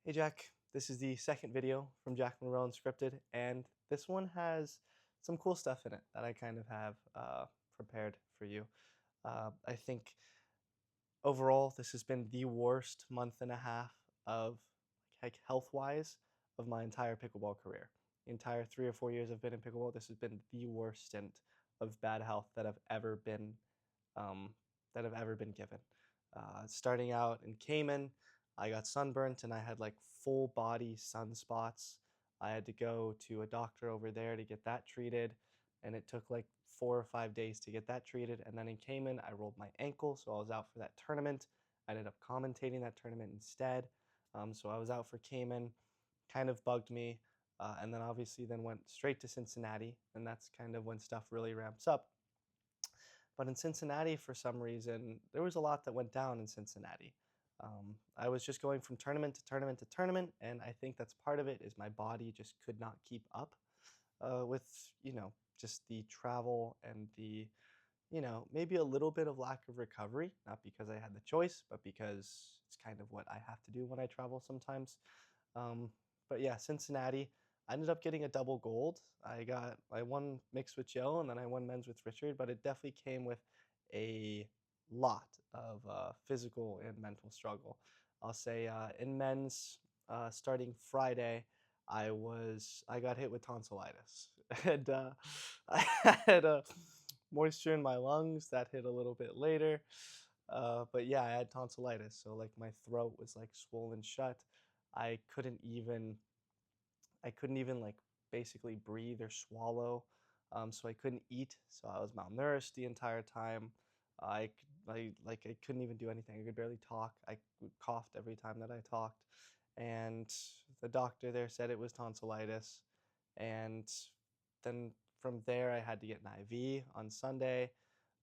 Hey Jack, this is the second video from Jack Monroe Unscripted, and this one has some cool stuff in it that I kind of have prepared for you. I think overall, this has been the worst month and a half of health-wise of my entire pickleball career. The entire 3 or 4 years I've been in pickleball, this has been the worst stint of bad health um, that I've ever been given. Starting out in Cayman, I got sunburnt and I had like full body sunspots. I had to go to a doctor over there to get that treated, and it took like 4 or 5 days to get that treated. And then in Cayman, I rolled my ankle, so I was out for that tournament. I ended up commentating that tournament instead. So I was out for Cayman, kind of bugged me. And then obviously then went straight to Cincinnati, and that's kind of when stuff really ramps up. But in Cincinnati, for some reason, there was a lot that went down in Cincinnati. I was just going from tournament to tournament to tournament, and I think that's part of it is my body just could not keep up with, just the travel and the, maybe a little bit of lack of recovery, not because I had the choice, but because it's kind of what I have to do when I travel sometimes. Um, but yeah, Cincinnati. I ended up getting a double gold. I won mixed with Joe, and then I won men's with Richard. But it definitely came with a lot of physical and mental struggle. I'll say in men's, starting Friday, I got hit with tonsillitis, and I had moisture in my lungs that hit a little bit later. But yeah, I had tonsillitis, so like my throat was like swollen shut. I couldn't even like basically breathe or swallow. So I couldn't eat. So I was malnourished the entire time. I couldn't even do anything. I could barely talk. I coughed every time that I talked, and the doctor there said it was tonsillitis. And then from there, I had to get an IV on Sunday.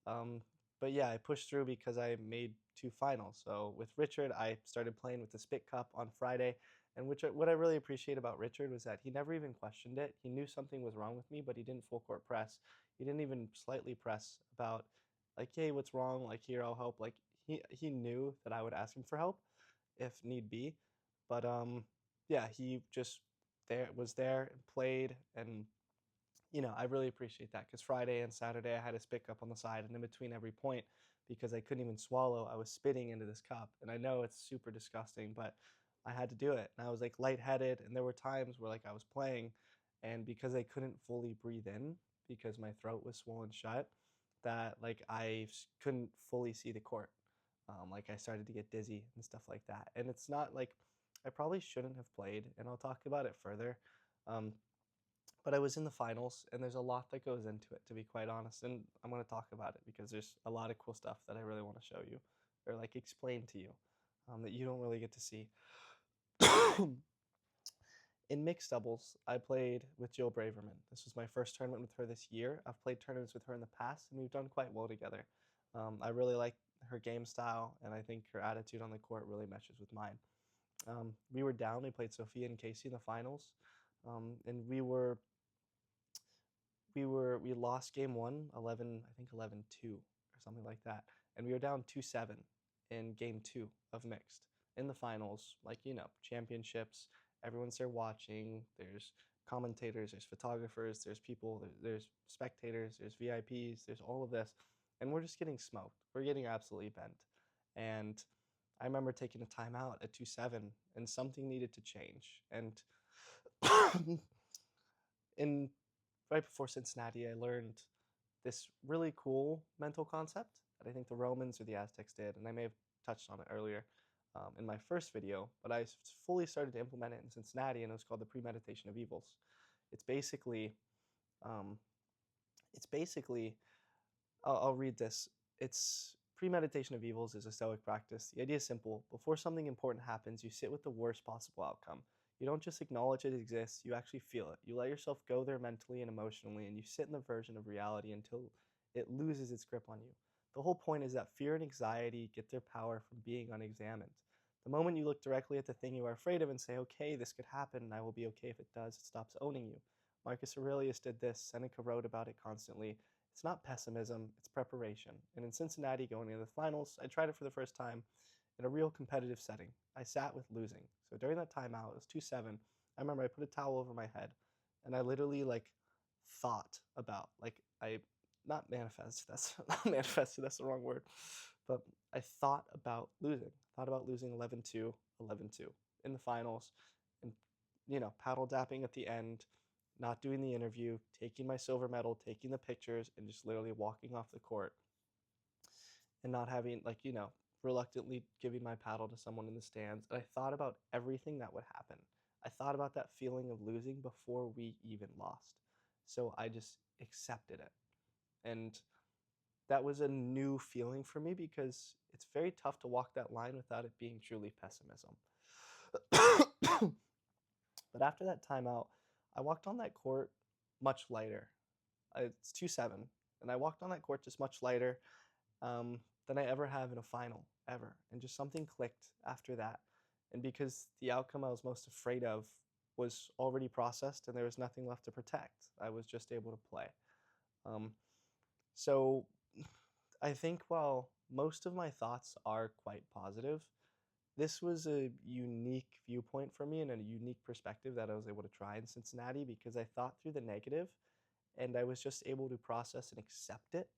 Um, but yeah, I pushed through because I made two finals. So with Richard, I started playing with the Spit Cup on Friday. And what I really appreciate about Richard was that he never even questioned it. He knew something was wrong with me, but he didn't full court press. He didn't even slightly press about like, hey, what's wrong? Like here, I'll help. Like he knew that I would ask him for help if need be. But yeah, he just there and played, and I really appreciate that because Friday and Saturday I had to spit up on the side, and in between every point, because I couldn't even swallow, I was spitting into this cup. And I know it's super disgusting, but I had to do it. And I was like lightheaded, and there were times where like I was playing, and because I couldn't fully breathe in because my throat was swollen shut, that like couldn't fully see the court. Like I started to get dizzy and stuff like that. And it's not like I probably shouldn't have played, and I'll talk about it further. Um, but I was in the finals, and there's a lot that goes into it, to be quite honest. And I'm going to talk about it because there's a lot of cool stuff that I really want to show you or like explain to you that you don't really get to see. In mixed doubles, I played with Jill Braverman. This was my first tournament with her this year. I've played tournaments with her in the past, and we've done quite well together. I really like her game style, and I think her attitude on the court really meshes with mine. We were down. We played Sophia and Casey in the finals, and we lost game one, 11, I think 11-2 or something like that. And we were down 2-7 in game two of mixed in the finals, like, championships. Everyone's there watching. There's commentators, there's photographers, there's people, there's spectators, there's VIPs, there's all of this. And we're just getting smoked. We're getting absolutely bent. And I remember taking a timeout at 2-7, and something needed to change. And in right before Cincinnati, I learned this really cool mental concept that I think the Romans or the Aztecs did, and I may have touched on it earlier in my first video, but I fully started to implement it in Cincinnati, and it was called the premeditation of evils. It's basically, um, it's basically, I'll read this. It's premeditation of evils is a Stoic practice. The idea is simple. Before something important happens, you sit with the worst possible outcome. You don't just acknowledge it exists, you actually feel it. You let yourself go there mentally and emotionally, and you sit in the version of reality until it loses its grip on you. The whole point is that fear and anxiety get their power from being unexamined. The moment you look directly at the thing you are afraid of and say, okay, this could happen, and I will be okay if it does, it stops owning you. Marcus Aurelius did this, Seneca wrote about it constantly. It's not pessimism, it's preparation. And in Cincinnati, going into the finals, I tried it for the first time. in a real competitive setting. I sat with losing. So during that timeout, it was 2-7. I remember I put a towel over my head and I literally like thought about like I not manifest, that's not manifested, that's the wrong word. But I thought about losing. Thought about losing 11-2, 11-2 in the finals and paddle dapping at the end, not doing the interview, taking my silver medal, taking the pictures, and just literally walking off the court and not having, like, reluctantly giving my paddle to someone in the stands. And I thought about everything that would happen. I thought about that feeling of losing before we even lost. So I just accepted it. And that was a new feeling for me because it's very tough to walk that line without it being truly pessimism. But after that timeout, I walked on that court much lighter. It's 2-7, and I walked on that court just much lighter than I ever have in a final, ever. And just something clicked after that. And because the outcome I was most afraid of was already processed and there was nothing left to protect, I was just able to play. Um, so I think while most of my thoughts are quite positive, this was a unique viewpoint for me and a unique perspective that I was able to try in Cincinnati because I thought through the negative and I was just able to process and accept it.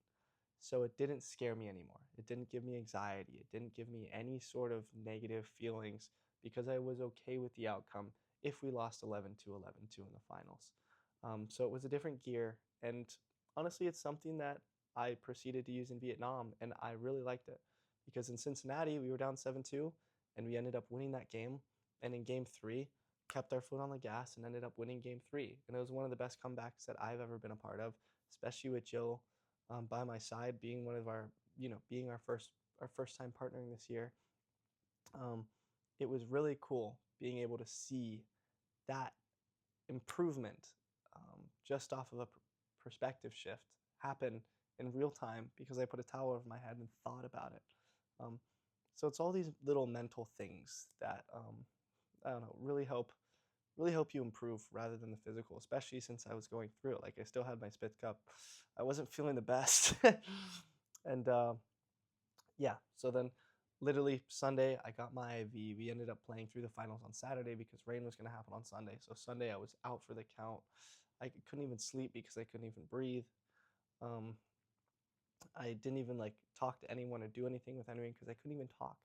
So it didn't scare me anymore. It didn't give me anxiety. It didn't give me any sort of negative feelings because I was okay with the outcome if we lost 11-2, 11-2 in the finals. So it was a different gear. And honestly, it's something that I proceeded to use in Vietnam, and I really liked it because in Cincinnati, we were down 7-2, and we ended up winning that game. And in game three, kept our foot on the gas and ended up winning game three. And it was one of the best comebacks that I've ever been a part of, especially with Jill by my side, being one of our, being our first time partnering this year. Um, it was really cool being able to see that improvement just off of a perspective shift happen in real time because I put a towel over my head and thought about it. Um, so it's all these little mental things that I don't know really help you improve rather than the physical, especially since I was going through it. Like I still had my spit cup. I wasn't feeling the best. And yeah, so then literally Sunday, I got my IV. We ended up playing through the finals on Saturday because rain was going to happen on Sunday. So Sunday, I was out for the count. I couldn't even sleep because I couldn't even breathe. Um, I didn't even like talk to anyone or do anything with anyone because I couldn't even talk.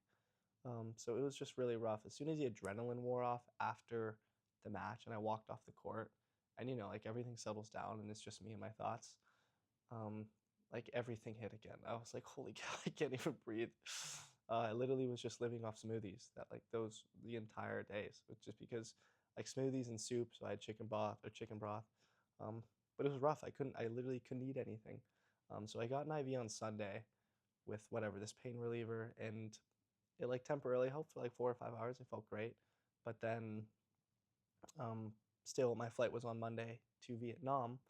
So it was just really rough. As soon as the adrenaline wore off after the match and I walked off the court, and like everything settles down and it's just me and my thoughts, um, like everything hit again. I was like, holy cow, I can't even breathe. I literally was just living off smoothies that like those the entire days, just because like smoothies and soup. So I had chicken broth. But it was rough. I literally couldn't eat anything. So I got an IV on Sunday with whatever this pain reliever, and it like temporarily helped for like 4 or 5 hours. It felt great, but then um, still my flight was on Monday to Vietnam,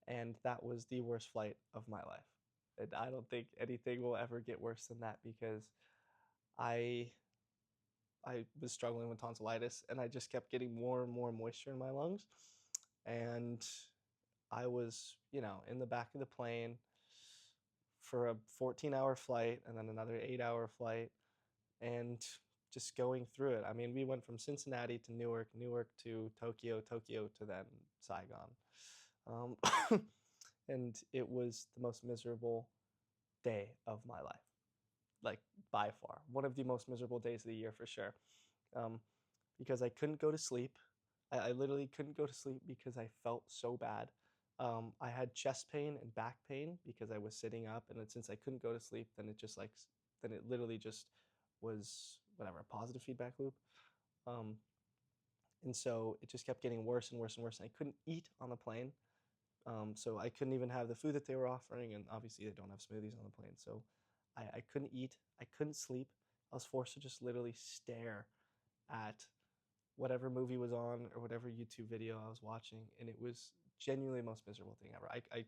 and that was the worst flight of my life. And I don't think anything will ever get worse than that because I I was struggling with tonsillitis and I just kept getting more and more moisture in my lungs. And I was, in the back of the plane for a 14-hour flight and then another 8-hour flight and just going through it. I mean, we went from Cincinnati to Newark, Newark to Tokyo, Tokyo to then Saigon. Um, and it was the most miserable day of my life, like by far. One of the most miserable days of the year for sure. Um, because I couldn't go to sleep. I literally couldn't go to sleep because I felt so bad. I had chest pain and back pain because I was sitting up, and since I couldn't go to sleep, then it literally just was whatever, a positive feedback loop. Um, and so it just kept getting worse and worse and worse. And I couldn't eat on the plane, so I couldn't even have the food that they were offering, and obviously they don't have smoothies on the plane. So I couldn't eat, I couldn't sleep. I was forced to just literally stare at whatever movie was on or whatever YouTube video I was watching, and it was genuinely the most miserable thing ever. I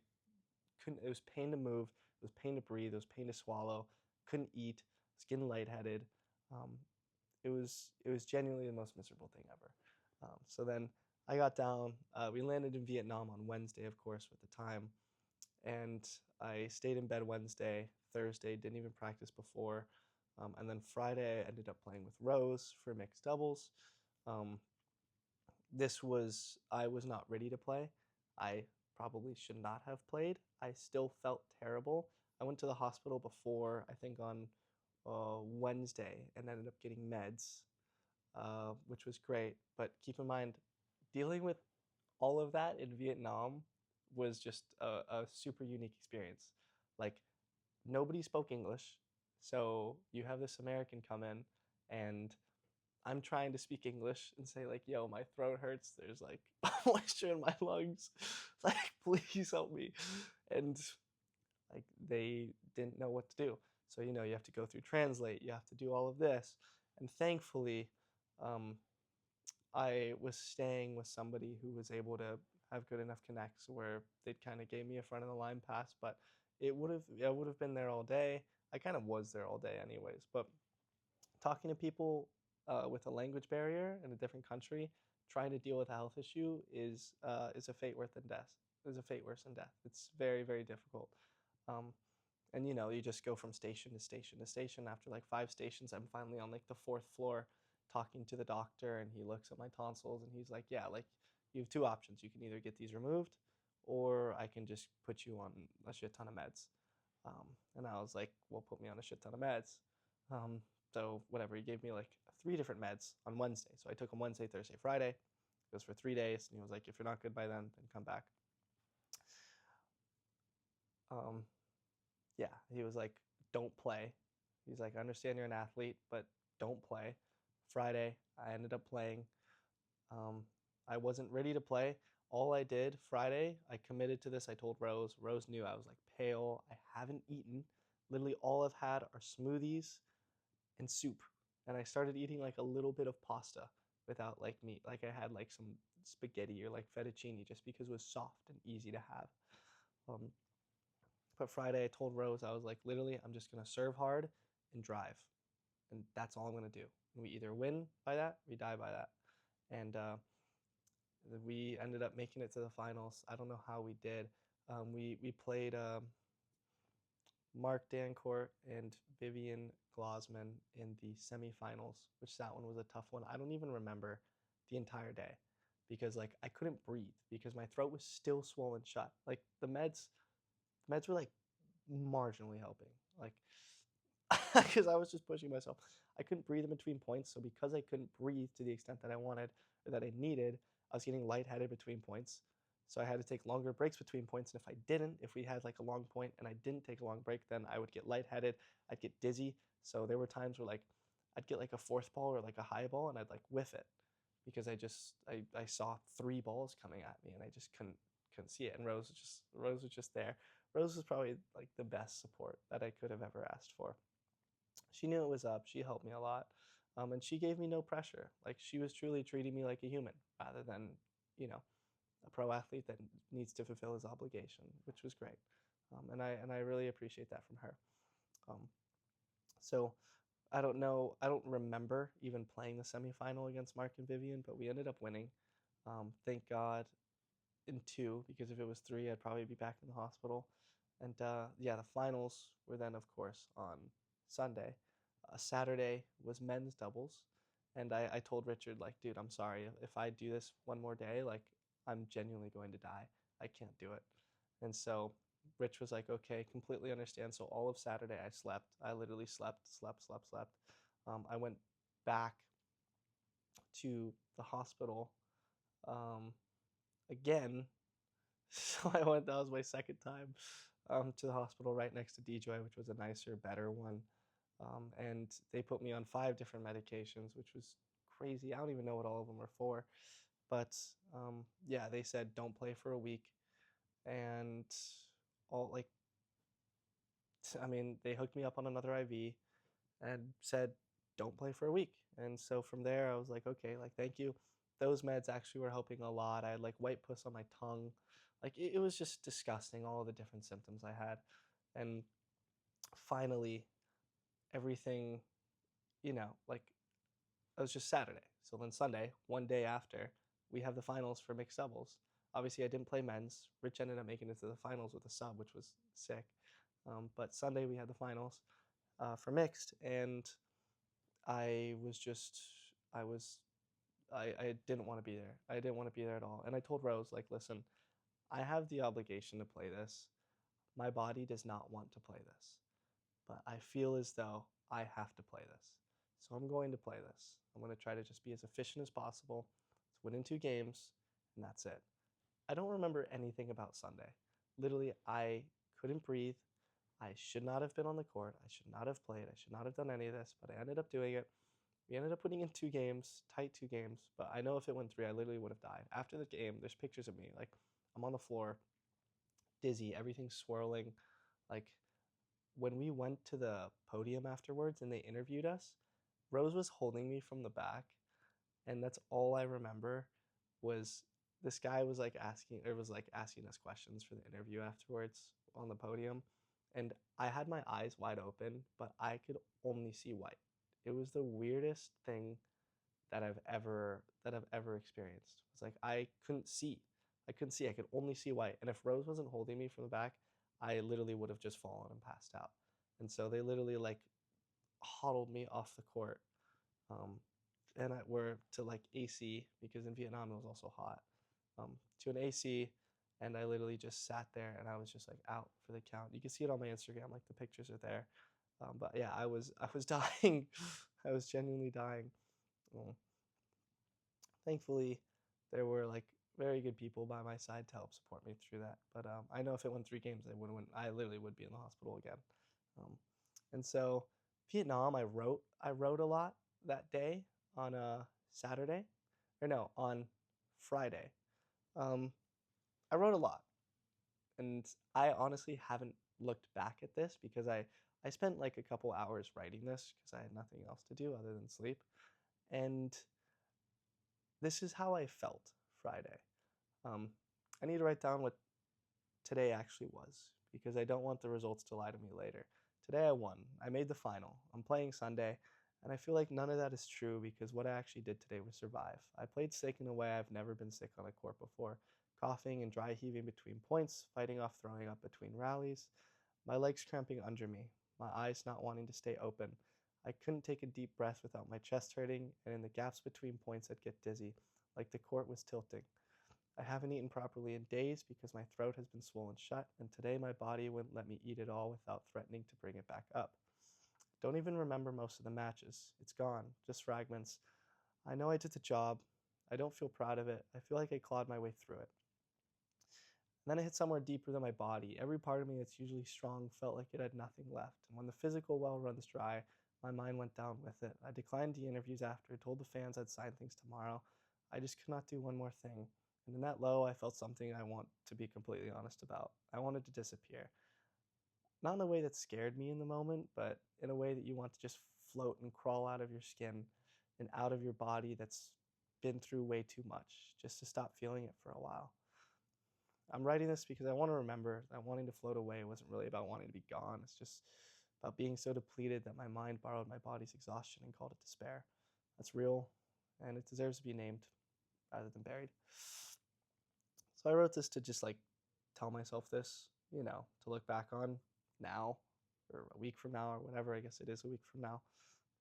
couldn't. It was pain to move. It was pain to breathe. It was pain to swallow. Couldn't eat. Was getting lightheaded. Um, it was genuinely the most miserable thing ever. So then I got down. We landed in Vietnam on Wednesday, of course, with the time, and I stayed in bed Wednesday. Thursday, didn't even practice before. And then Friday, I ended up playing with Rose for mixed doubles. Um, I was not ready to play. I probably should not have played. I still felt terrible. I went to the hospital before, I think on Wednesday, and ended up getting meds, which was great. But keep in mind, dealing with all of that in Vietnam was just a super unique experience. Like, nobody spoke English. So you have this American come in, and I'm trying to speak English and say, like, yo, my throat hurts. There's like moisture in my lungs. Like, please help me. And like, they didn't know what to do. So, you have to go through Translate, you have to do all of this. And thankfully, um, I was staying with somebody who was able to have good enough connects where they'd kind of gave me a front of the line pass, but I would have been there all day. I kind of was there all day anyways, but talking to people with a language barrier in a different country, trying to deal with a health issue is a fate worse than death. Is a fate worse than death. It's very, very difficult. Um, and you just go from station to station to station. After like 5 stations, I'm finally on like the fourth floor talking to the doctor, and he looks at my tonsils and he's like, yeah, like, you have two options. You can either get these removed, or I can just put you on a shit ton of meds. And I was like, well, put me on a shit ton of meds. um, so whatever, he gave me like 3 different meds on Wednesday, so I took them Wednesday, Thursday, Friday. It was for 3 days, and he was like, if you're not good by then come back. um, yeah, he was like, don't play. He's like, I understand you're an athlete, but don't play. Friday, I ended up playing. Um, I wasn't ready to play. All I did Friday, I committed to this. I told Rose. Rose knew I was like pale. I haven't eaten. Literally, all I've had are smoothies and soup. And I started eating like a little bit of pasta without like meat. Like, I had like some spaghetti or like fettuccine just because it was soft and easy to have. Um, but Friday, I told Rose, I was like, literally, I'm just going to serve hard and drive. And that's all I'm going to do. And we either win by that, we die by that. And we ended up making it to the finals. I don't know how we did. We played Mark Dancourt and Vivian Glosman in the semifinals, which that one was a tough one. I don't even remember the entire day because like I couldn't breathe because my throat was still swollen shut. Like, the meds were like marginally helping. Like, because I was just pushing myself. I couldn't breathe in between points, so because I couldn't breathe to the extent that I wanted or that I needed, I was getting lightheaded between points. So I had to take longer breaks between points, and if we had like a long point and I didn't take a long break, then I would get lightheaded, I'd get dizzy. So there were times where like I'd get like a fourth ball or like a high ball and I'd like whiff it because I saw 3 balls coming at me and I just couldn't see it. And Rose was just there. Rose was probably like the best support that I could have ever asked for. She knew it was up. She helped me a lot. And she gave me no pressure. Like, she was truly treating me like a human rather than, you know, a pro athlete that needs to fulfill his obligation, which was great. And I really appreciate that from her. Um, so I don't know. I don't remember even playing the semifinal against Mark and Vivian, but we ended up winning. Thank God, in 2, because if it was 3, I'd probably be back in the hospital. And yeah, the finals were then, of course, on Sunday. Saturday was men's doubles. And I told Richard, like, dude, I'm sorry. If I do this one more day, like, I'm genuinely going to die. I can't do it. And so Rich was like, okay, completely understand. So all of Saturday I slept. I literally slept. I went back to the hospital um, again. So that was my second time to the hospital right next to DJoy, which was a nicer, better one. And they put me on 5 different medications, which was crazy. I don't even know what all of them were for. But yeah, they said don't play for a week. And all like, I mean, they hooked me up on another IV and said, don't play for a week. And so from there, I was like, okay, like, thank you. Those meds actually were helping a lot. I had like white puss on my tongue. Like, it was just disgusting, all the different symptoms I had. And finally, everything, like, it was just Saturday. So then Sunday, one day after, we have the finals for mixed doubles. Obviously, I didn't play men's. Rich ended up making it to the finals with a sub, which was sick. But Sunday, we had the finals. for mixed, and I was just I was I didn't want to be there. I didn't want to be there at all. And I told Rose, like, listen, I have the obligation to play this. My body does not want to play this, but I feel as though I have to play this. So I'm going to play this. I'm going to try to just be as efficient as possible. Let's win in 2 games, and that's it. I don't remember anything about Sunday. Literally, I couldn't breathe. I should not have been on the court. I should not have played. I should not have done any of this, but I ended up doing it. We ended up putting in 2 games, tight 2 games, but I know if it went 3, I literally would have died. After the game, there's pictures of me. Like, I'm on the floor, dizzy, everything's swirling. Like, when we went to the podium afterwards and they interviewed us, Rose was holding me from the back, and that's all I remember was this guy was like asking us questions for the interview afterwards on the podium, and I had my eyes wide open, but I could only see white. It was the weirdest thing that I've ever experienced. It's like I couldn't see. I couldn't see. I could only see white. And if Rose wasn't holding me from the back, I literally would have just fallen and passed out. And so they literally like huddled me off the court. Um, and we're to like AC because in Vietnam it was also hot. To an AC, and I literally just sat there and I was just like out for the count. You can see it on my Instagram, like the pictures are there. But yeah, I was dying. I was genuinely dying. Um, Thankfully, there were like very good people by my side to help support me through that. But I know if it went 3 games, I would win. I literally would be in the hospital again. Um, and so Vietnam, I wrote a lot that day on a Saturday, or no, on Friday. Um, I wrote a lot, and I honestly haven't looked back at this because I spent like a couple hours writing this because I had nothing else to do other than sleep, and this is how I felt Friday. Um, I need to write down what today actually was because I don't want the results to lie to me later. Today I won. I made the final. I'm playing Sunday, and I feel like none of that is true because what I actually did today was survive. I played sick in a way I've never been sick on a court before, coughing and dry heaving between points, fighting off throwing up between rallies, my legs cramping under me, my eyes not wanting to stay open. I couldn't take a deep breath without my chest hurting, and in the gaps between points I'd get dizzy, like the court was tilting. I haven't eaten properly in days because my throat has been swollen shut, and today my body wouldn't let me eat it all without threatening to bring it back up. Don't even remember most of the matches. It's gone, just fragments. I know I did the job. I don't feel proud of it. I feel like I clawed my way through it. And then I hit somewhere deeper than my body. Every part of me that's usually strong felt like it had nothing left. And when the physical well runs dry, my mind went down with it. I declined the interviews after, told the fans I'd sign things tomorrow. I just could not do one more thing. And in that low, I felt something I want to be completely honest about. I wanted to disappear. Not in a way that scared me in the moment, but in a way that you want to just float and crawl out of your skin and out of your body that's been through way too much, just to stop feeling it for a while. I'm writing this because I want to remember that wanting to float away wasn't really about wanting to be gone. It's just about being so depleted that my mind borrowed my body's exhaustion and called it despair. That's real, and it deserves to be named rather than buried. So I wrote this to just like tell myself this, to look back on now or a week from now or whatever. I guess it is a week from now.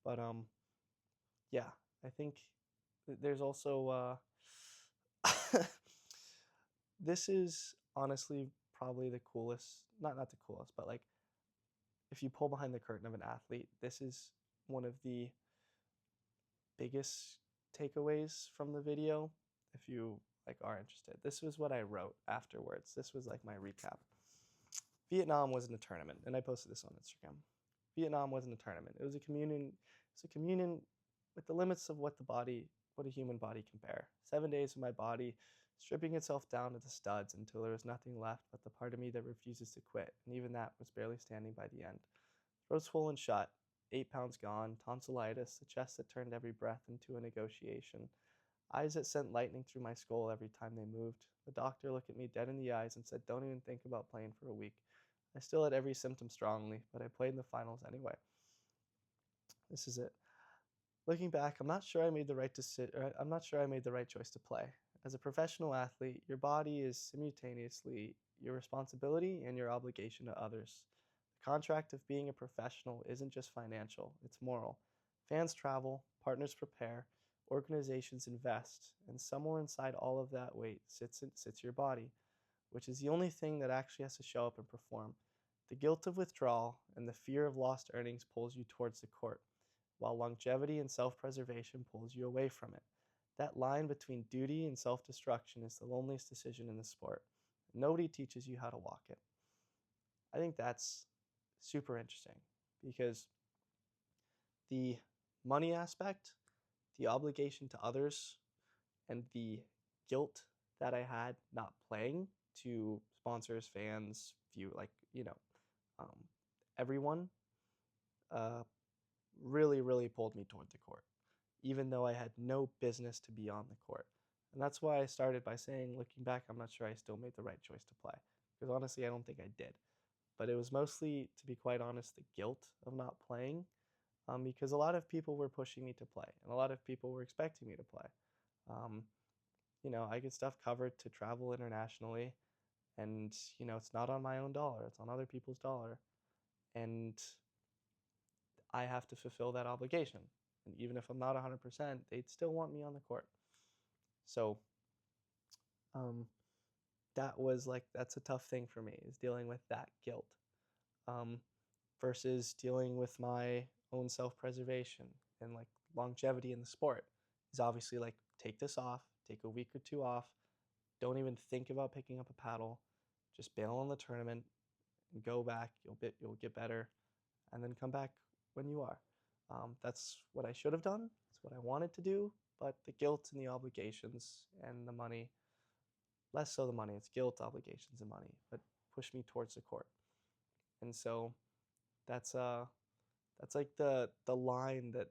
But yeah, I think there's also this is honestly probably the coolest, not the coolest, but like if you pull behind the curtain of an athlete, this is one of the biggest takeaways from the video if you like are interested. This was what I wrote afterwards. This was like my recap. Vietnam wasn't a tournament, and I posted this on Instagram. Vietnam wasn't a tournament. It was a communion. It's a communion with the limits of what a human body can bear. 7 days of my body stripping itself down to the studs until there was nothing left but the part of me that refuses to quit, and even that was barely standing by the end. Throat swollen shut, 8 pounds gone, tonsillitis, a chest that turned every breath into a negotiation, eyes that sent lightning through my skull every time they moved. The doctor looked at me dead in the eyes and said, "Don't even think about playing for a week." I still had every symptom strongly, but I played in the finals anyway. This is it. Looking back, I'm not sure I made the right I'm not sure I made the right choice to play. As a professional athlete, your body is simultaneously your responsibility and your obligation to others. contract of being a professional isn't just financial, it's moral. Fans travel, partners prepare, organizations invest, and somewhere inside all of that weight sits your body, which is the only thing that actually has to show up and perform. The guilt of withdrawal and the fear of lost earnings pulls you towards the court, while longevity and self preservation pulls you away from it. That line between duty and self destruction is the loneliest decision in the sport. Nobody teaches you how to walk it. I think that's super interesting because the money aspect, the obligation to others, and the guilt that I had not playing to sponsors, fans, um, everyone, uh, really pulled me toward the court, even though I had no business to be on the court. And that's why I started by saying, looking back, I'm not sure I still made the right choice to play. Because honestly, I don't think I did. But it was mostly, to be quite honest, the guilt of not playing, because a lot of people were pushing me to play, and a lot of people were expecting me to play. Um, I get stuff covered to travel internationally, and it's not on my own dollar; it's on other people's dollar, and I have to fulfill that obligation. And even if I'm not 100%, they'd still want me on the court. So um, that's a tough thing for me, is dealing with that guilt, um, versus dealing with my own self-preservation and like longevity in the sport. Is obviously like, take this off, take a week or two off, don't even think about picking up a paddle, just bail on the tournament and go back. You'll get better, and then come back when you are. That's what I should have done. That's what I wanted to do. But the guilt and the obligations and the money, less so the money, it's guilt, obligations, and money, but push me towards the court. And so that's that's like the line that,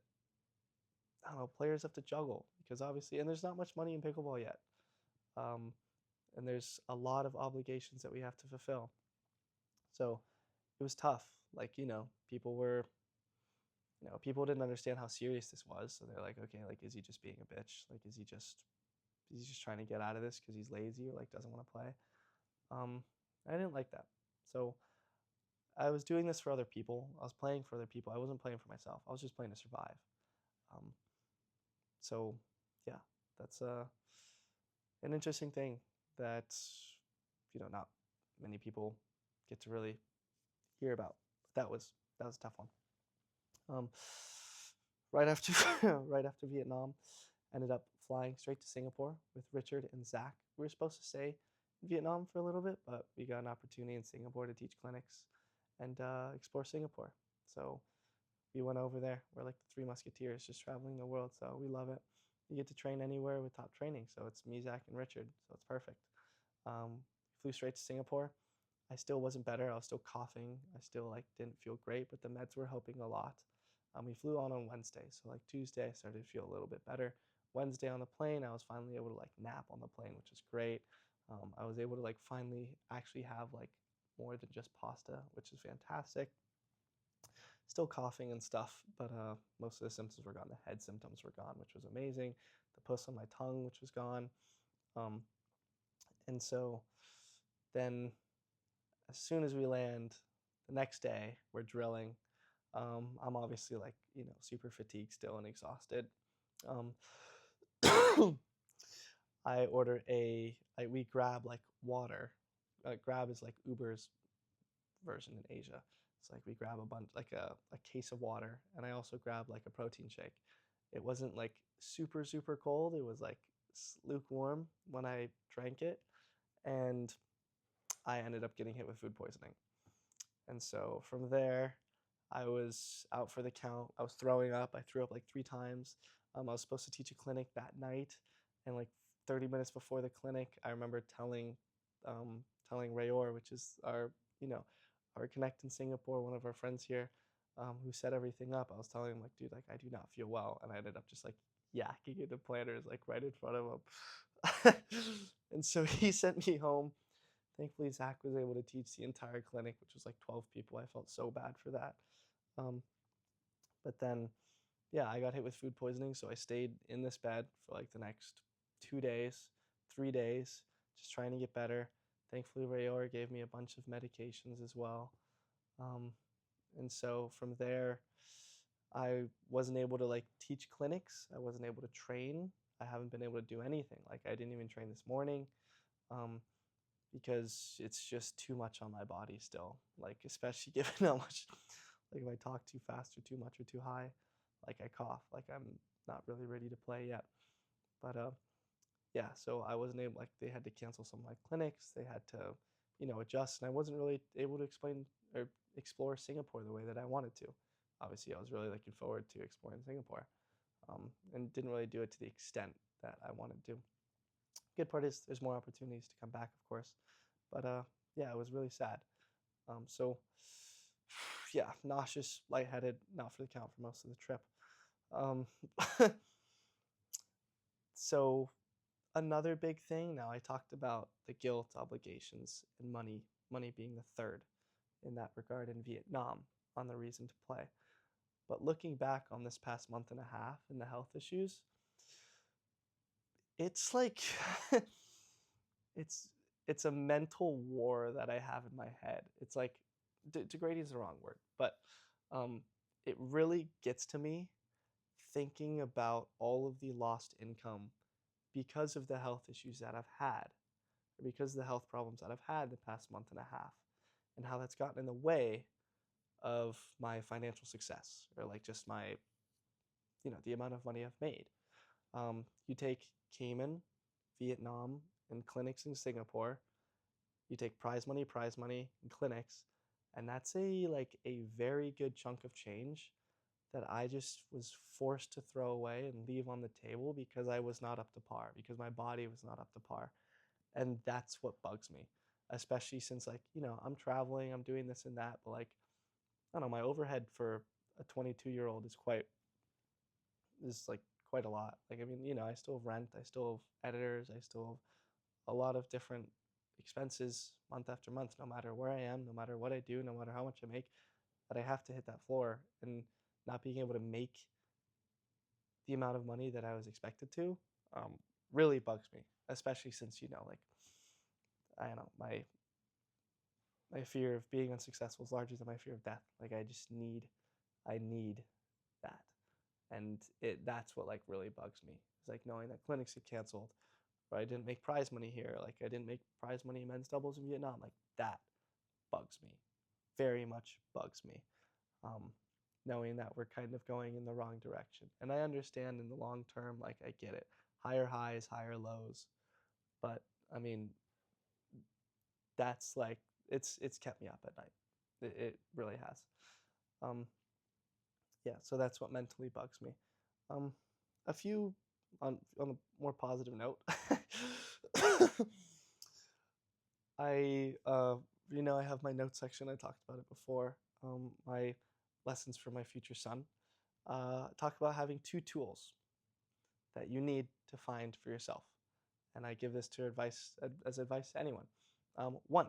I don't know, players have to juggle, because obviously, and there's not much money in pickleball yet, um, and there's a lot of obligations that we have to fulfill. So it was tough. Like, people didn't understand how serious this was, so they're like, okay, like, is he just being a bitch? Like, is he just trying to get out of this because he's lazy or like doesn't want to play? Um, I didn't like that. So I was doing this for other people. I was playing for other people. I wasn't playing for myself. I was just playing to survive. Um, so yeah, that's an interesting thing that not many people get to really hear about. But that was a tough one. Um, right after right after Vietnam, ended up flying straight to Singapore with Richard and Zach. We were supposed to stay in Vietnam for a little bit, but we got an opportunity in Singapore to teach clinics and explore Singapore. So we went over there. We're like the three musketeers, just traveling the world. So we love it. You get to train anywhere with top training. So it's me, Zach, and Richard. So it's perfect. Flew straight to Singapore. I still wasn't better. I was still coughing. I still like didn't feel great, but the meds were helping a lot. We flew on Wednesday, so like Tuesday I started to feel a little bit better. Wednesday on the plane, I was finally able to like nap on the plane, which is great. I was able to like finally actually have like more than just pasta, which is fantastic. Still coughing and stuff, but most of the symptoms were gone. The head symptoms were gone, which was amazing. The pus on my tongue, which was gone. Um, and so then as soon as we land, the next day we're drilling. I'm obviously like, super fatigued still and exhausted. Um, we grab like water. Grab is like Uber's version in Asia. It's like we grab a bunch, like a case of water, and I also grabbed like a protein shake. It wasn't like super cold. It was like lukewarm when I drank it, and I ended up getting hit with food poisoning. And so from there, I was out for the count. I was throwing up. I threw up like 3 times. I was supposed to teach a clinic that night, and like 30 minutes before the clinic, I remember telling Rayor, which is our connect in Singapore, one of our friends here, who set everything up. I was telling him like, dude, like I do not feel well, and I ended up just like yakking into planters like right in front of him, and so he sent me home. Thankfully, Zach was able to teach the entire clinic, which was like 12 people. I felt so bad for that. Um, but then, yeah, I got hit with food poisoning, so I stayed in this bed for like the next 2 days, 3 days, just trying to get better. Thankfully, Rayor gave me a bunch of medications as well. Um, and so from there, I wasn't able to like teach clinics. I wasn't able to train. I haven't been able to do anything. Like I didn't even train this morning. Um, because it's just too much on my body still. Like especially given how much, like if I talk too fast or too much or too high, like I cough. Like I'm not really ready to play yet. But yeah, so I wasn't able. Like they had to cancel some of my clinics. They had to, adjust, and I wasn't really able to explain or explore Singapore the way that I wanted to. Obviously, I was really looking forward to exploring Singapore, and didn't really do it to the extent that I wanted to. Good part is there's more opportunities to come back, of course, but yeah, it was really sad. So yeah, nauseous, lightheaded, not for the count for most of the trip. Um, so another big thing. Now I talked about the guilt, obligations, and money being the third in that regard in Vietnam on the reason to play. But looking back on this past month and a half and the health issues, it's like it's it's a mental war that I have in my head. It's like degrading is the wrong word, but um, it really gets to me thinking about all of the lost income because of the health issues that I've had, or because of the health problems that I've had the past month and a half, and how that's gotten in the way of my financial success, or like just my, the amount of money I've made. You take Cayman, Vietnam, and clinics in Singapore. You take prize money, and clinics, and that's a very good chunk of change that I just was forced to throw away and leave on the table because I was not up to par, because my body was not up to par. And that's what bugs me, especially since I'm traveling, I'm doing this and that, but I don't know, my overhead for a 22-year-old is like quite a lot. Like I mean, I still have rent, I still have editors, I still have a lot of different expenses month after month, no matter where I am, no matter what I do, no matter how much I make, that I have to hit that floor, and not being able to make the amount of money that I was expected to um, really bugs me, especially since like I don't know, my fear of being unsuccessful is larger than my fear of death. Like I need that, and that's what like really bugs me. It's like knowing that clinics get canceled, or I didn't make prize money here, like I didn't make prize money in men's doubles in Vietnam. Like that bugs me, very much bugs me. Um, Knowing that we're kind of going in the wrong direction, and I understand in the long term, like I get it, higher highs, higher lows, but I mean that's like it's kept me up at night. It really has. Um, yeah, so that's what mentally bugs me. Um, a few on a more positive note. I I have my notes section. I talked about it before. My lessons for my future son. Talk about having two tools that you need to find for yourself, and I give this to advice as advice to anyone. One,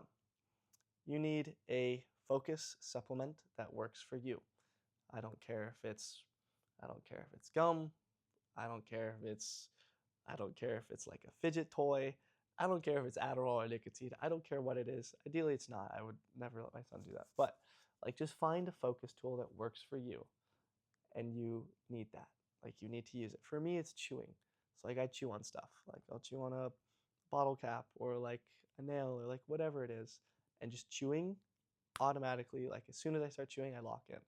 you need a focus supplement that works for you. I don't care if it's I don't care if it's gum. I don't care if it's I don't care if it's like a fidget toy. I don't care if it's Adderall or nicotine. I don't care what it is. Ideally, it's not. I would never let my son do that. But like, just find a focus tool that works for you, and you need that. Like, you need to use it. For me, it's chewing. So like, I chew on stuff. Like, I'll chew on a bottle cap or like a nail or like whatever it is, and just chewing automatically. Like, as soon as I start chewing, I lock in,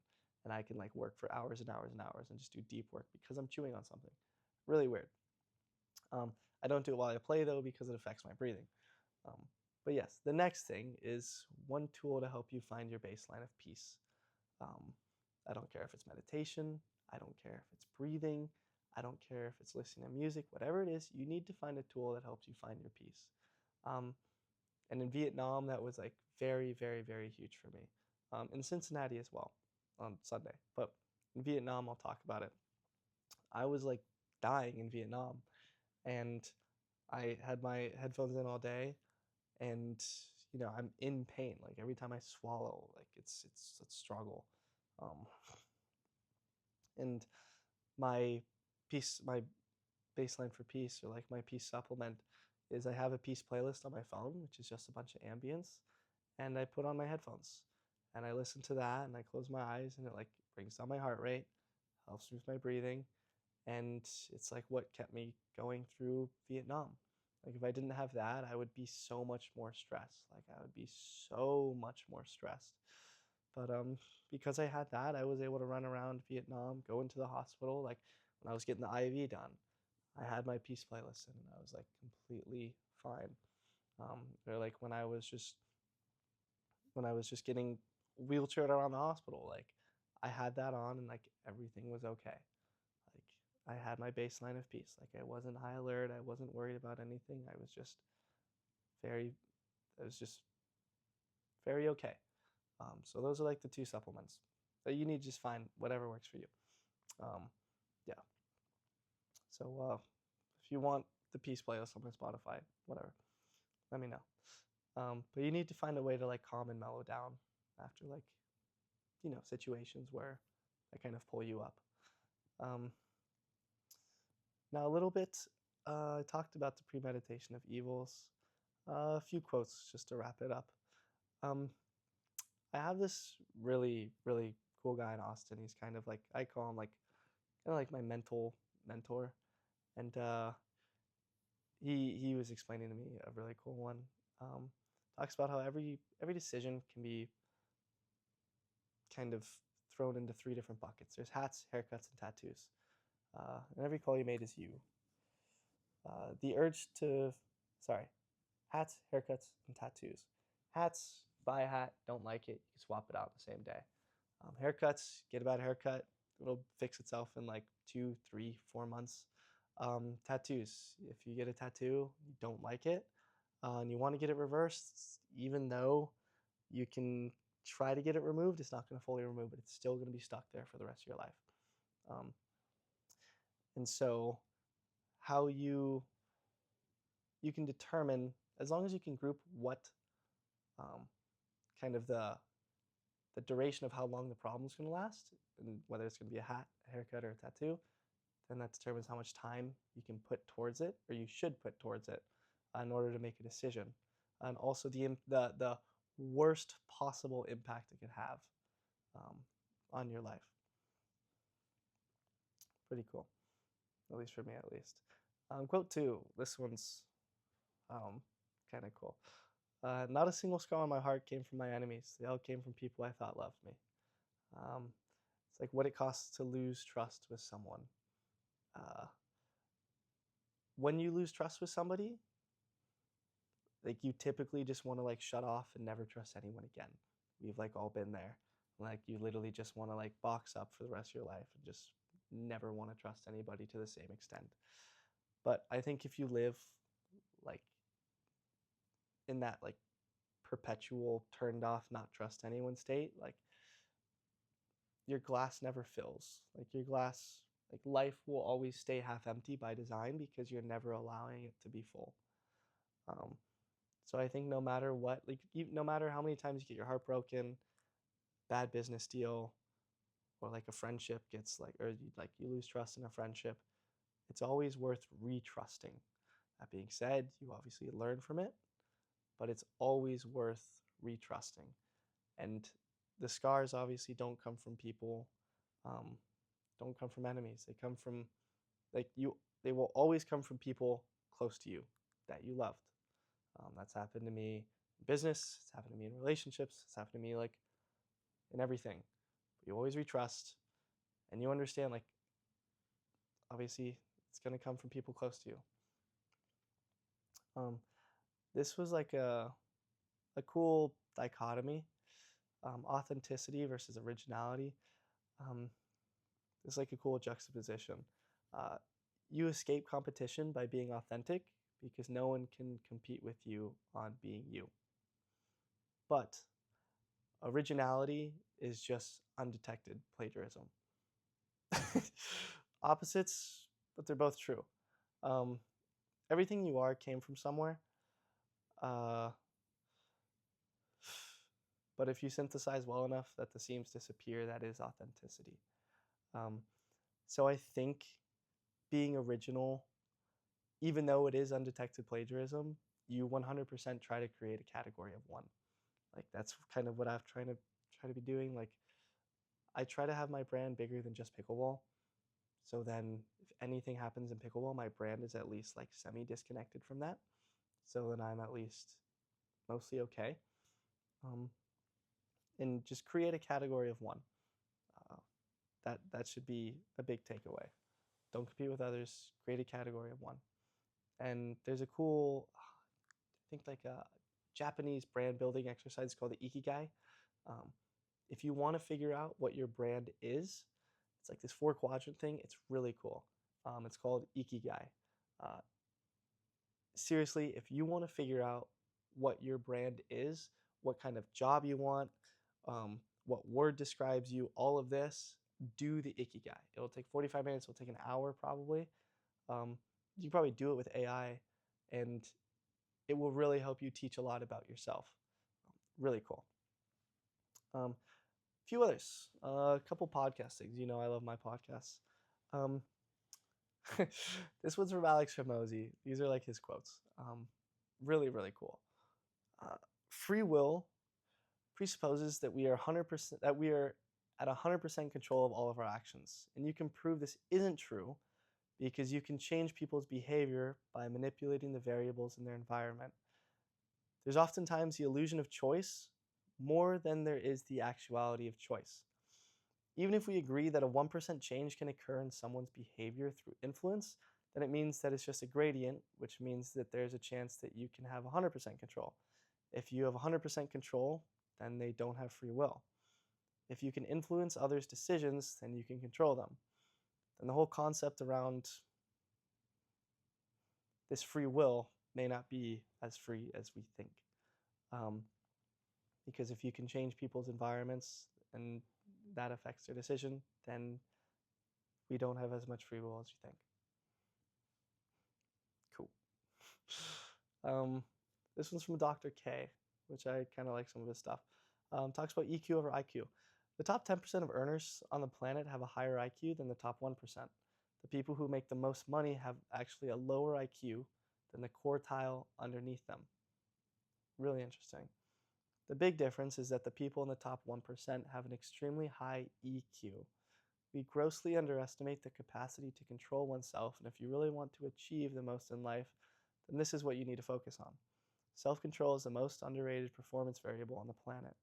and I can like work for hours and hours and hours and just do deep work because I'm chewing on something. Really weird. Um, I don't do it while I play though because it affects my breathing. Um, but yes, the next thing is one tool to help you find your baseline of peace. Um, I don't care if it's meditation. I don't care if it's breathing. I don't care if it's listening to music. Whatever it is, you need to find a tool that helps you find your peace. Um, and in Vietnam, that was like very, very, very huge for me. In Cincinnati as well on Sunday. But in Vietnam, I'll talk about it. I was like dying in Vietnam, and I had my headphones in all day, and I'm in pain. Like every time I swallow, like it's a struggle. Um, and my my baseline for peace, or like my peace supplement, is I have a peace playlist on my phone, which is just a bunch of ambience, and I put on my headphones, and I listen to that and I close my eyes and it like brings down my heart rate, helps with my breathing, and it's like what kept me going through Vietnam. Like if I didn't have that, I would be so much more stressed. Like I would be so much more stressed. But because I had that, I was able to run around Vietnam, go into the hospital. Like when I was getting the IV done, I had my peace playlist and I was like completely fine. Or like when I was just getting wheelchaired around the hospital, like I had that on and like everything was okay. Like I had my baseline of peace. Like I wasn't high alert. I wasn't worried about anything. Very, I was just very okay. So those are like the two supplements that you need to just find whatever works for you. Um, yeah. So if you want the peace playlist on my Spotify, whatever, let me know. But you need to find a way to like calm and mellow down after like situations where I kind of pull you up. Um, Now a little bit, I talked about the premeditation of evils. A few quotes just to wrap it up. Um, I have this really really cool guy in Austin. He's kind of like I call him like kind of like my mental mentor, and he was explaining to me a really cool one. Um, Talks about how every decision can be kind of thrown into three different buckets. There's hats, haircuts, and tattoos. And every call you made is you. The urge to, sorry, hats, haircuts, and tattoos. Hats, buy a hat, don't like it, you can swap it out the same day. Haircuts, get a bad haircut, it'll fix itself in like 2, 3, 4 months. Tattoos, if you get a tattoo, you don't like it, and you want to get it reversed, even though you can try to get it removed, it's not going to fully remove it. It's still going to be stuck there for the rest of your life. Um, and so, how you can determine, as long as you can group what um, kind of the duration of how long the problem is going to last, and whether it's going to be a hat, a haircut, or a tattoo, then that determines how much time you can put towards it, or you should put towards it, in order to make a decision, and also the worst possible impact it could have um, on your life. Pretty cool, at least for me, at least. Quote two. This one's kind of cool. Not a single scar on my heart came from my enemies. They all came from people I thought loved me. Um, it's like what it costs to lose trust with someone. Uh, when you lose trust with somebody, like you typically just want to like shut off and never trust anyone again. We've like all been there. Like you literally just want to like box up for the rest of your life and just never want to trust anybody to the same extent. But I think if you live like in that like perpetual turned off, not trust anyone state, like your glass never fills. Like your glass, like life will always stay half empty by design because you're never allowing it to be full. Um, so I think no matter what, like no matter how many times you get your heart broken, bad business deal, or like a friendship gets like, or you lose trust in a friendship, it's always worth retrusting. That being said, you obviously learn from it, but it's always worth retrusting. And the scars obviously don't come from people, um, don't come from enemies. They come from like you. They will always come from people close to you that you loved. That's happened to me in business. It's happened to me in relationships. It's happened to me like in everything. But you always retrust, and you understand like obviously it's gonna come from people close to you. Um, this was like a cool dichotomy, authenticity versus originality. Um, it's like a cool juxtaposition. Uh, you escape competition by being authentic because no one can compete with you on being you. But originality is just undetected plagiarism. Opposites, but they're both true. Um, Everything you are came from somewhere. Uh, but if you synthesize well enough that the seams disappear, that is authenticity. Um, so I think being original, even though it is undetected plagiarism, you 100% try to create a category of one. Like that's kind of what I've tried try to be doing. Like, I try to have my brand bigger than just pickleball. So then if anything happens in pickleball, my brand is at least like semi disconnected from that. So then I'm at least mostly okay. Um, and just create a category of one. Uh, that should be a big takeaway. Don't compete with others. Create a category of one. And there's a cool, I think like a Japanese brand building exercise called the Ikigai. Um, if you want to figure out what your brand is, it's like this 4 quadrant thing. It's really cool. It's called Ikigai. Uh, Seriously, if you want to figure out what your brand is, what kind of job you want, what word describes you, all of this, do the Ikigai. It'll take 45 minutes, it'll take an hour probably. You can probably do it with AI, and it will really help you teach a lot about yourself. Really cool. A few others, a couple podcast things. You know, I love my podcasts. Um, this one's from Alex Hormozy. These are like his quotes. Really, really cool. Uh, Free will presupposes that we are 100% that we are at 100% control of all of our actions, and you can prove this isn't true because you can change people's behavior by manipulating the variables in their environment. There's oftentimes the illusion of choice more than there is the actuality of choice. Even if we agree that a 1% change can occur in someone's behavior through influence, then it means that it's just a gradient, which means that there's a chance that you can have 100% control. If you have 100% control, then they don't have free will. If you can influence others' decisions, then you can control them. And the whole concept around this free will may not be as free as we think. Um, because if you can change people's environments and that affects their decision, then we don't have as much free will as you think. Cool. This one's from Dr. K, which I kind of like some of his stuff. Talks about EQ over IQ. The top 10% of earners on the planet have a higher IQ than the top 1%. The people who make the most money have actually a lower IQ than the quartile underneath them. Really interesting. The big difference is that the people in the top 1% have an extremely high EQ. We grossly underestimate the capacity to control oneself, and if you really want to achieve the most in life, then this is what you need to focus on. Self-control is the most underrated performance variable on the planet.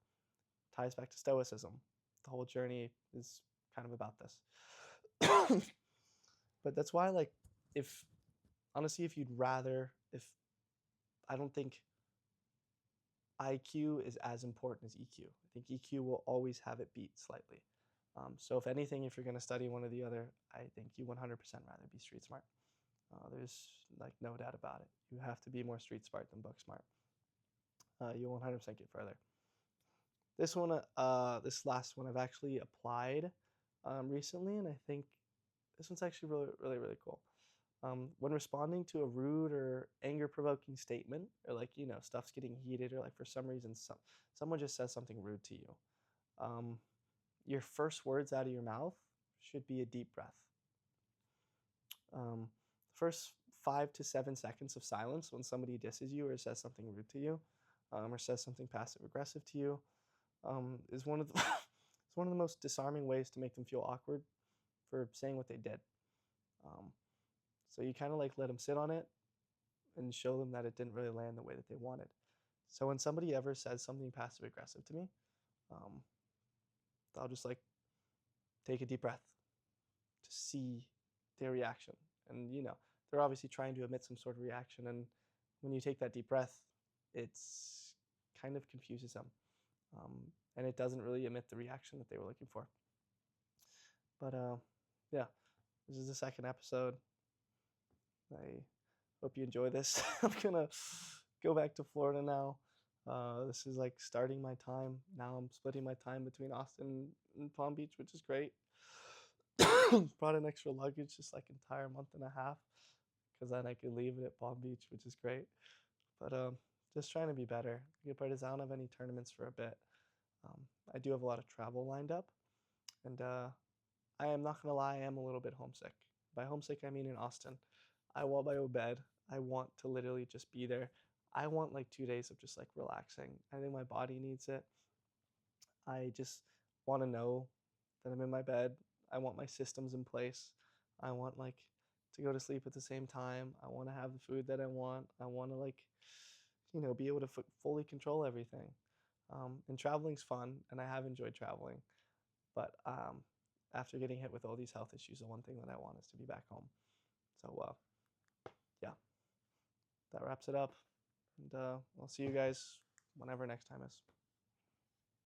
Ties back to Stoicism. The whole journey is kind of about this. But that's why, like, if honestly, if you'd rather, if I don't think IQ is as important as EQ. I think EQ will always have it beat slightly. So if anything, if you're going to study one or the other, I think you 100% rather be street smart. There's like no doubt about it. You have to be more street smart than book smart. You'll 100% get further. This one, this last one, I've actually applied recently, and I think this one's actually really, really, really cool. When responding to a rude or anger-provoking statement, or like, you know, stuff's getting heated, or like for some reason someone just says something rude to you, your first words out of your mouth should be a deep breath. First 5 to 7 seconds of silence when somebody disses you or says something rude to you, or says something passive-aggressive to you, is one of the it's one of the most disarming ways to make them feel awkward for saying what they did. So you kind of like let them sit on it and show them that it didn't really land the way that they wanted. So when somebody ever says something passive aggressive to me, I'll just like take a deep breath to see their reaction. And you know, they're obviously trying to emit some sort of reaction. And when you take that deep breath, it's kind of confuses them. And it doesn't really emit the reaction that they were looking for. But yeah, this is the second episode. I hope you enjoy this. I'm gonna go back to Florida now. This is like starting my time. Now I'm splitting my time between Austin and Palm Beach, which is great. Brought an extra luggage, just like entire month and a half, because then I could leave it at Palm Beach, which is great. But just trying to be better. Good part is I don't have any tournaments for a bit. I do have a lot of travel lined up, and I am not gonna lie, I am a little bit homesick. By homesick, I mean in Austin. I want my own bed. I want to literally just be there. I want like 2 days of just like relaxing. I think my body needs it. I just want to know that I'm in my bed. I want my systems in place. I want like to go to sleep at the same time. I want to have the food that I want. I want to like, be able to fully control everything. And traveling's fun, and I have enjoyed traveling. But after getting hit with all these health issues, the one thing that I want is to be back home. So yeah, that wraps it up. And I'll see you guys whenever next time is.